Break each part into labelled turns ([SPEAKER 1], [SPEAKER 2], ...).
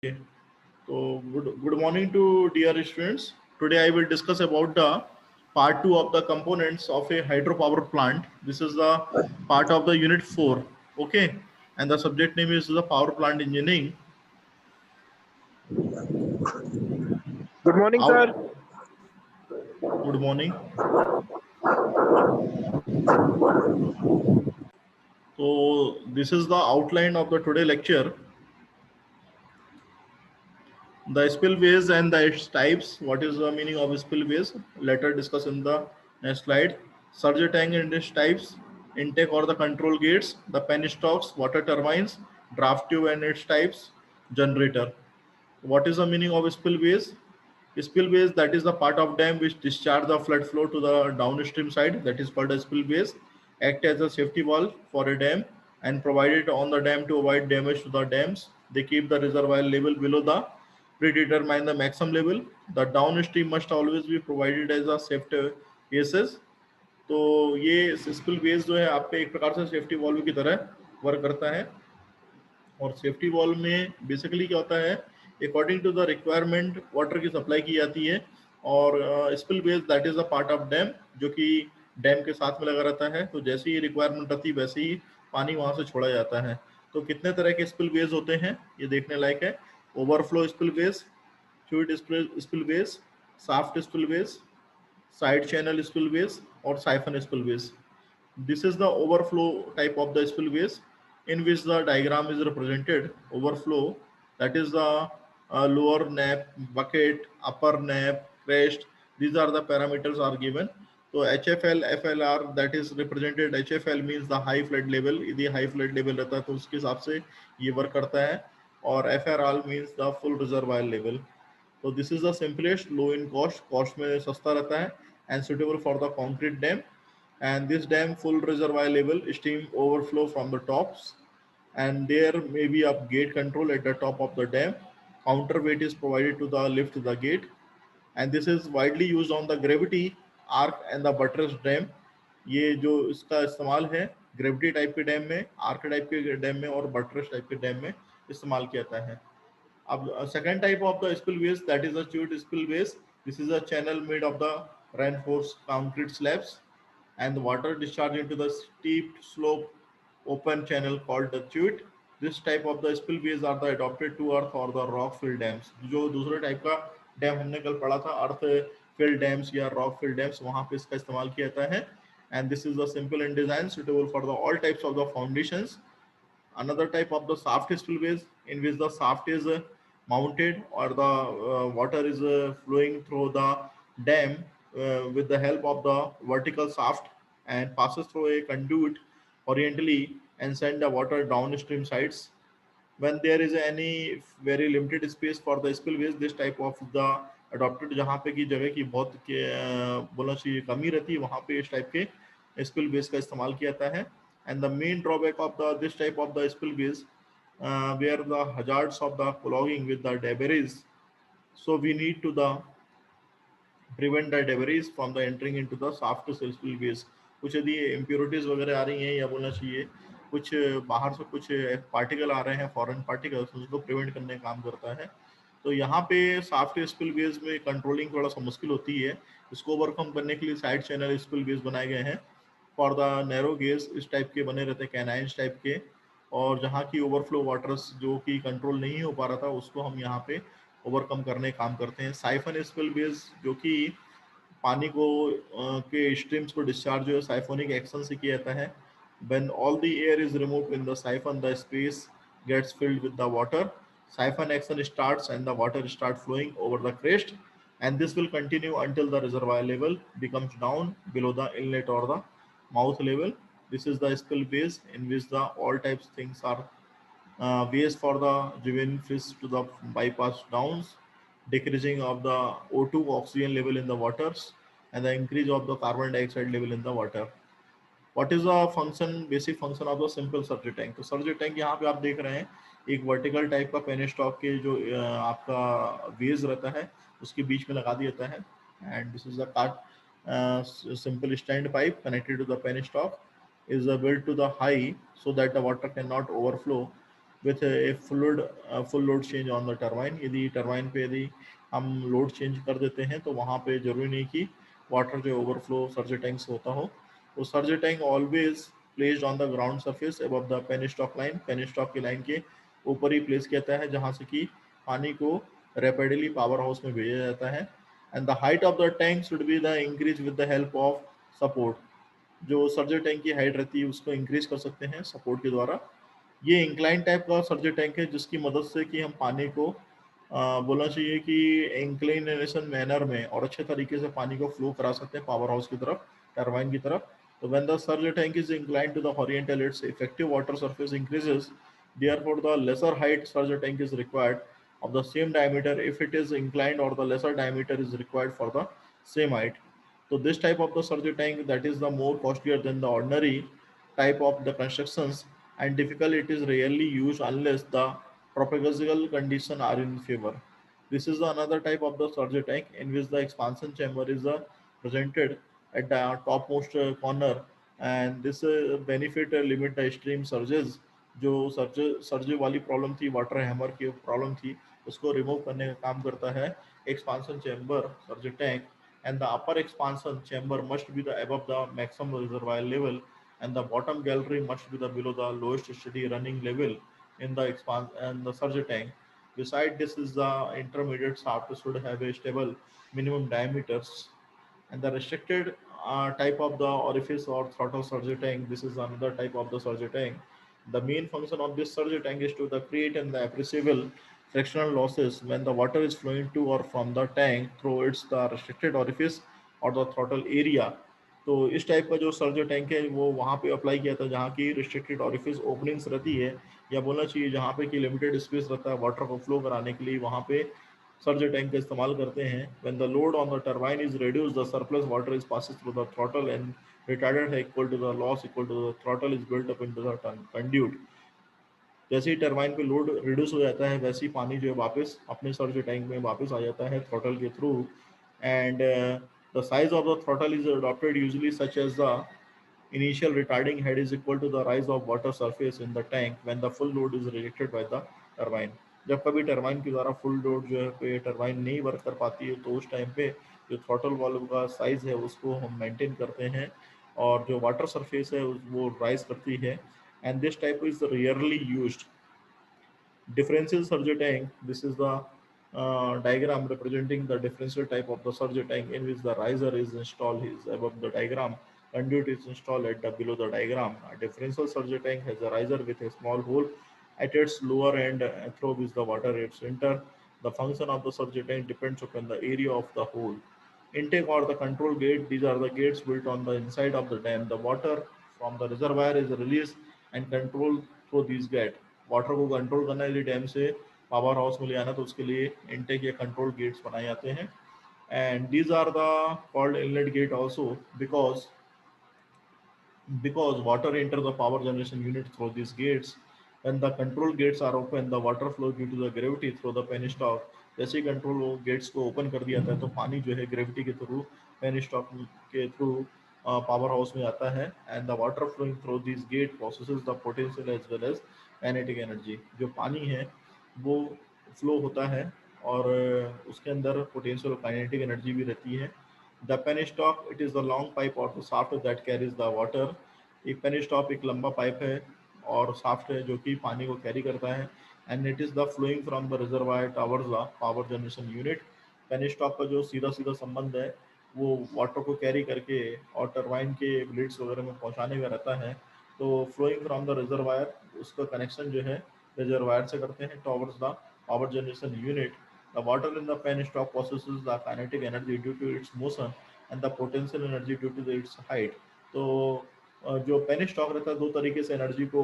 [SPEAKER 1] Okay. So good morning to dear students. Today I will discuss about the part 2 of the components of a hydropower plant. This is the part of the unit 4. Okay. And the subject name is the power plant engineering.
[SPEAKER 2] Good morning, sir.
[SPEAKER 1] Out. Good morning. So this is the outline of the today lecture. The spillways and the its types. What is the meaning of spillways? Later discuss in the next slide. Surge tank and its types, intake or the control gates, the penstocks, water turbines, draft tube and its types, generator. What is the meaning of spillways? Spillways, that is the part of dam which discharge the flood flow to the downstream side, that is called as spillways, act as a safety valve for a dam and provided on the dam to avoid damage to the dams. They keep the reservoir level below the predetermine the maximum level. The downstream must always be provided as a safety cases. तो ये spill veg जो है आप पे एक प्रकार से safety valve की तरह वर्क करता है और सेफ्टी वॉल्व में बेसिकली क्या होता है according to the requirement water की सप्लाई की जाती है और spillways that is a part of dam जो कि डैम के साथ में लगा रहता है तो जैसे ही रिक्वायरमेंट रहती है वैसे ही पानी वहां से छोड़ा जाता है तो कितने तरह के स्पिल वेज होते हैं ये देखने लायक है overflow spillway fluid spillway shaft spillway side channel spillway और siphon spillway this is the overflow type of the spillways in which the diagram is represented. Overflow, that is the lower nap, bucket, upper nap, crest. These are the parameters are given. So HFL, FLR that is represented. HFL means the high flood level. यदि high flood level रहता है तो उसके हिसाब से ये work करता है और FRL means the full reservoir level. So this is the simplest, low in cost. Cost में सस्ता रहता है and suitable for the concrete dam. And this dam full reservoir level stream overflow from the tops and there may be a gate control at the top of the dam. Counterweight is provided to the lift the gate and this is widely used on the gravity arc and the buttress dam. ये जो इसका इस्तेमाल है gravity type के dam में arc type के dam में और बटरस टाइप के डैम में इस्तेमाल किया जाता है अब second type of the spillways that is the chute spillways. This is a channel made of the reinforced concrete slabs and the water discharge into the steep slope open channel called the chute. This type of the spillways are the adopted to earth or the rock fill dams. जो दूसरे type का dam हमने कल पढ़ा था अर्थ fill dams या rock fill dams वहां पे इसका इस्तेमाल किया जाता है and this is the simple in design suitable for the all types of the foundations. Another type of the shaft spillways in which the shaft is mounted or the water is flowing through the dam with the help of the vertical shaft and passes through a conduit horizontally and send the water downstream sides. When there is any very limited space for the spillways, this type of the adopted जहाँ पे की जगह की बहुत बोलना चाहिए कमी रहती है वहाँ पे इस टाइप के spillways का इस्तेमाल किया जाता है and the main drawback of the this type of the spillways where the hazards of the clogging with the debris, so we need to the prevent the debris from the entering into the soft spillways. कुछ यदि impurities वगैरह आ रही हैं या बोलना चाहिए कुछ बाहर से कुछ पार्टिकल आ रहे हैं फॉरेन पार्टिकल्स उसको प्रिवेंट करने का काम करता है तो यहाँ पे सॉफ्ट स्पिलवेज में कंट्रोलिंग थोड़ा सा मुश्किल होती है इसको ओवरकम करने के लिए साइड चैनल स्पिलवेज बनाए गए हैं फॉर द नैरो गेज इस टाइप के बने रहते हैं कैनाइंस टाइप के और जहाँ की ओवरफ्लो वाटर्स जो कि कंट्रोल नहीं हो पा रहा था उसको हम यहाँ पे ओवरकम करने का काम करते हैं साइफन स्पिलवेज जो कि पानी को के स्ट्रीम्स को डिस्चार्ज जो है साइफोनिक एक्शन से किया जाता है when all the air is removed in the siphon the space gets filled with the water siphon action starts and the water start flowing over the crest and this will continue until the reservoir level becomes down below the inlet or the mouth level. This is the spill base in which the all types things are ways for the given fish to the bypass downs, decreasing of the O2 oxygen level in the waters, and the increase of the carbon dioxide level in the water. What is the function, basic function of the simple surge tank? तो surge tank यहाँ पे आप देख रहे हैं एक vertical type का pen stock के जो आपका वेज रहता है उसके बीच में लगा दिया जाता है and this is the card simple stand pipe connected to the pen stock is built to the high so that the water cannot overflow with a full load change on the turbine. यदि turbine पे यदि हम load change कर देते हैं तो वहाँ पे जरूरी नहीं कि वाटर जो ओवरफ्लो सर्ज टैंक से होता हो। तो surge tank always placed on the ground surface above the penstock line, penstock की लाइन के ऊपर ही प्लेस किया जाता है जहाँ से कि पानी को रैपिडली पावर हाउस में भेजा जाता है। And the height of the tank should be the increase with the help of support. जो सर्जर टैंक की हाइट रहती है उसको इंक्रीज कर सकते हैं सपोर्ट के द्वारा। ये इंक्लाइन टाइप का सर्जर टैंक है जिसकी मदद से कि हम पानी को बोलना चाहिए कि इंक्लिनेशन मैनर में और अच्छे तरीके से पानी को फ्लो करा सकते हैं पावर हाउस की तरफ, टरबाइन की तरफ। तो when the surge tank is inclined to the horizontal its effective water surface increases, therefore the lesser height surge tank is required of the same diameter if it is inclined, or the lesser diameter is required for the same height. So this type of the surge tank that is the more costlier than the ordinary type of the constructions, and difficult, it is rarely used unless the topographical conditions are in favor. This is another type of the surge tank in which the expansion chamber is presented at the topmost corner, and this benefit limit the stream surges। जो surge वाली problem थी, water hammer की problem थी, उसको remove करने का काम करता है expansion chamber surge tank. And the upper expansion chamber must be the above the maximum reservoir level, and the bottom gallery must be the below the lowest steady running level in the expand and the surge tank. Beside this is the intermediate shaft should have a stable minimum diameters. And the restricted type of the orifice or throttle surge tank, this is another type of the surge tank. The main function of this surge tank is to the create and the appreciable frictional losses when the water is flowing to or from the tank through its the restricted orifice or the throttle area। तो इस type का जो surge tank है वो वहाँ पे apply किया था जहाँ की रिस्ट्रिक्टेड ऑरिफिस ओपनिंग्स रहती है, या बोलना चाहिए जहाँ पे कि लिमिटेड स्पेस रहता है वाटर को फ्लो कराने के लिए, वहाँ पे सर्ज टैंक का इस्तेमाल करते हैं। When the load on the turbine is reduce, the surplus water is passes through the throttle and retarded है equal to the loss equal to the throttle is built up into the conduit. जैसे ही turbine पे load reduce हो जाता है वैसे ही पानी जो है वापस अपने सर्ज टैंक में वापस आ जाता है थ्रॉटल के थ्रू। And the size of the throttle is adopted usually such as the initial retarding head is equal to the rise of water surface in the tank when the full load is rejected by the turbine। जब कभी turbine के द्वारा full load जो है पे turbine नहीं work कर पाती है तो उस टाइम पे जो थ्रॉटल वाल्व का साइज है उसको हम मेंटेन करते हैं और जो वाटर सरफेस है वो राइज करती है। And this type is rarely used. Differential surge tank. This is the diagram representing the differential type of the surge tank in which the riser is installed is above the diagram. Conduit is installed at the below the diagram. A differential surge tank has a riser with a small hole at its lower end through which the water rates enter. The function of the surge tank depends upon the area of the hole. Intake or the control gate. These are the gates built on the inside of the dam. The water from the reservoir is released and controlled through these gates। Water को control करने के लिए dam से power house में ले आना तो उसके लिए इनटेक या कंट्रोल गेट्स बनाए जाते हैं। And these are the called inlet gate also because water enter the power generation unit through these gates। When the control gates are open, the water flow due to the gravity through the penstock। जैसे ही control gets को open कर दिया जाता है तो पानी जो है ग्रेविटी के थ्रू पेन स्टॉक के थ्रू पावर हाउस में आता है। And the water flowing through this gate processes the potential as well as kinetic energy. जो पानी है वो फ्लो होता है और उसके अंदर पोटेंशियल और काइनेटिक एनर्जी भी रहती है। The penstock, it is the long pipe और the shaft that carries the water. एक पेनस्टॉक एक लंबा पाइप है और शाफ्ट है जो कि पानी को कैरी करता है। And it is the flowing from the reservoir towers the power generation unit. Penstock का जो सीधा सीधा संबंध है वो वाटर को कैरी करके और टरबाइन के ब्लेड्स वगैरह में पहुंचाने का रहता है। तो फ्लोइंग फ्रॉम द रिजर्वायर, उसका कनेक्शन जो है रिजर्वायर से करते हैं towards the power generation unit. The water in the penstock possesses the kinetic energy due to its motion and the potential energy due to its height। तो जो pen stock रहता है दो तरीके से एनर्जी को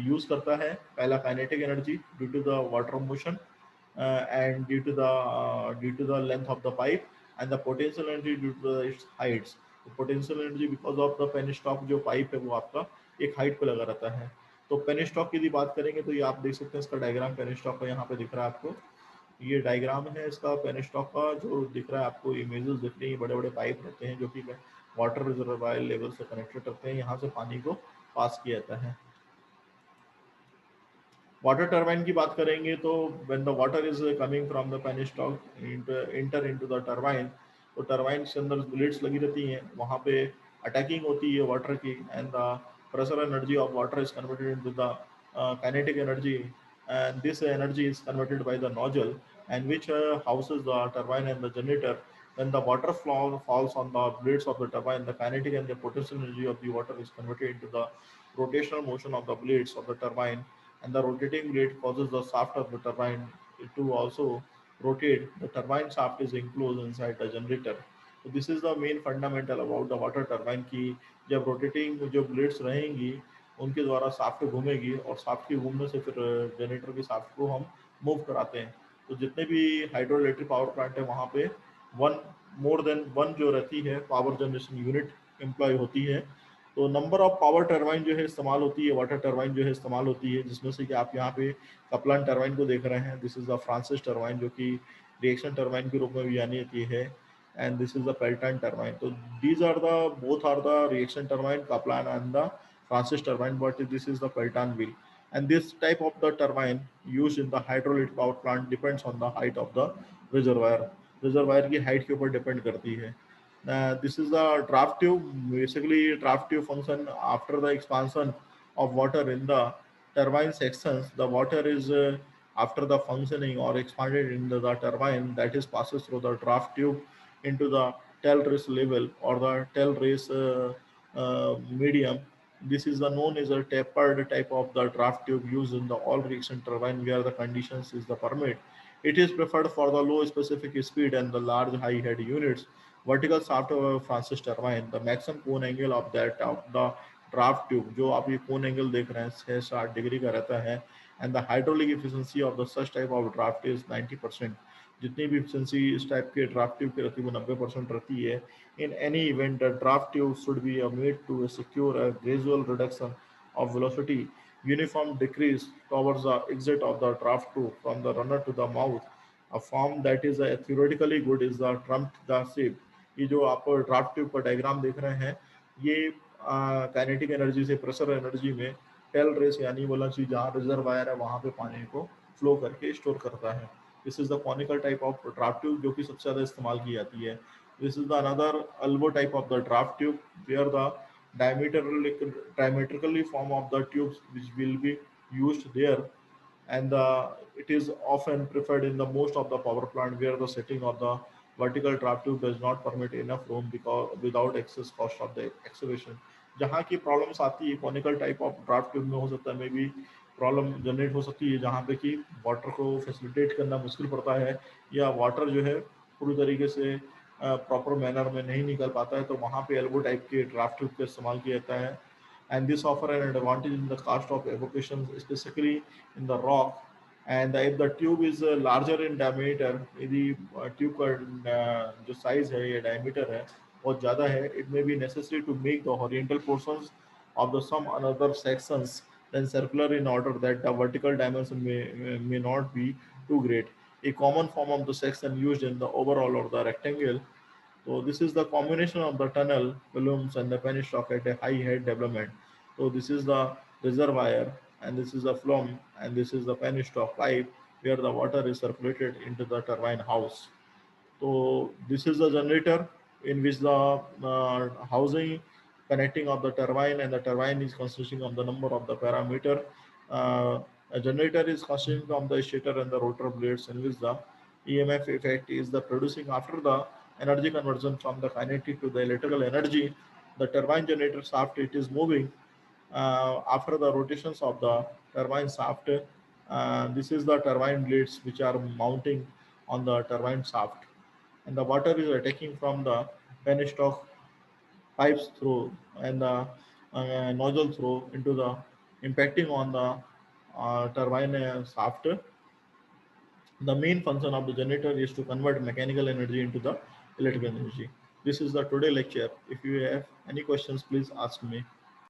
[SPEAKER 1] यूज करता है। पहला kinetic energy due to the water motion and due to the length of the pipe, and the potential energy due to its heights. Potential energy because of the penstock जो pipe है वो आपका एक height पे लगा रहता है। तो पेन स्टॉक की यदि बात करेंगे तो ये आप देख सकते हैं इसका डायग्राम पेन स्टॉक का यहाँ पे दिख रहा है आपको। ये डायग्राम है इसका पेन स्टॉक का जो दिख रहा है आपको, इमेजेस दिख रही है, बड़े बड़े पाइप रहते हैं जो कि वाटर रिजर्वायर लेवल से कनेक्टेड रहते हैं, यहाँ से पानी को पास किया जाता है। वाटर टर्बाइन की बात करेंगे तो when the water is coming from the penstock enter into the turbine, तो टर्बाइन के अंदर ब्लेड्स लगी रहती हैं, वहाँ पे अटैकिंग होती है वाटर की, and the pressure energy of water is converted into the kinetic energy, and this energy is converted by the nozzle, and which houses the turbine and the generator. When the water flow falls on the blades of the turbine, the kinetic and the potential energy of the water is converted into the rotational motion of the blades of the turbine, and the rotating blade causes the shaft of the turbine to also rotate. The turbine shaft is enclosed inside the generator. So this is the main fundamental about the water turbine की जब rotating जो blades रहेंगी उनके द्वारा shaft घूमेगी, और shaft के घूमने से फिर जनरेटर के शाफ्ट को हम मूव कराते हैं। तो जितने भी हाइड्रो इलेक्ट्रिक पावर प्लांट है वहाँ पे वन मोर देन वन जो रहती है पावर जनरेशन यूनिट एम्प्लॉय होती है। तो नंबर ऑफ पावर टरबाइन जो है इस्तेमाल होती है, वाटर टरबाइन जो है इस्तेमाल होती है, जिसमें से कि आप यहाँ पे कपलान टरबाइन को देख रहे हैं। This is the Francis turbine जो कि रिएक्शन टरबाइन के रूप में भी जानी जाती है, and this is the Pelton turbine. तो these are the both are the reaction turbine, Kaplan and the Francis turbine, but this is the Pelton wheel. And this type of the turbine used in the hydraulic power plant depends on the height of the reservoir. Reservoir की height के ऊपर depend करती है। This is the draft tube. Basically, draft tube function after the expansion of water in the turbine sections. The water is after the functioning or expanded into the turbine, that is passes through the draft tube into the tail race level or the tail race medium. This is the known as a tapered type of the draft tube used in the all reaction turbine where the conditions is the permit. It is preferred for the low specific speed and the large high head units. Vertical shaft of Francis turbine, the maximum cone angle of that of the draft tube, जो आप ये cone angle देख रहे हैं 660 degree का रहता है, and the hydraulic efficiency of the such type of draft is 90%. जितनी भी efficiency इस टाइप के draft tube की रहती है वो 90% रहती है। In any event, the draft tube should be made to secure a gradual reduction of velocity, uniform decrease towards the exit of the draft tube from the runner to the mouth. A form that is theoretically good is the trumped the shape. ये जो आप draft tube का diagram देख रहे हैं, ये kinetic energy से pressure energy में टेल रेस यानी बोला चीज जहाँ रिजर्वायर है वहाँ पे पानी को फ्लो करके स्टोर करता है। This is the conical type of draft tube जो कि सबसे ज़्यादा इस्तेमाल की जाती है। This is the another elbow type of the draft tube where the diametrically form of the tubes which will be used there, and it is often preferred in the most of the power plant where the setting of the vertical draft tube does not permit enough room because without excess cost of the excavation. जहाँ की problems आती है conical type of draft tube में हो सकता है may be problem generate हो सकती है जहाँ पे कि वाटर को फैसिलिटेट करना मुश्किल पड़ता है, या वाटर जो है पूरी तरीके से प्रॉपर मैनर में नहीं निकल पाता है, तो वहाँ पे एल्बो टाइप के ड्राफ्ट ट्यूब का इस्तेमाल किया जाता है। And this offer an advantage in the cost of evocation specifically in the rock, and if the tube is larger in diameter, यदि ट्यूब का जो साइज है या डायमीटर है बहुत ज़्यादा है, it may be necessary to make the horizontal portions of the some another sections then circular in order that the vertical dimension may not be too great. A common form of the section used in the overall or the rectangle. So this is the combination of the tunnel columns and the penstock at a high head development. So this is the reservoir, and this is the phloem, and this is the penstock pipe where the water is circulated into the turbine house. So this is the generator in which the housing connecting of the turbine, and the turbine is consisting of the number of the parameter. A generator is consisting of the stator and the rotor blades in which the EMF effect is the producing after the energy conversion from the kinetic to the electrical energy. The turbine generator shaft it is moving after the rotations of the turbine shaft. This is the turbine blades which are mounting on the turbine shaft, and the water is attacking from the penstock pipes through and the nozzle through into the impacting on the turbine shaft. The main function of the generator is to convert mechanical energy into the electrical energy. This is the today lecture. If you have any questions, please ask me.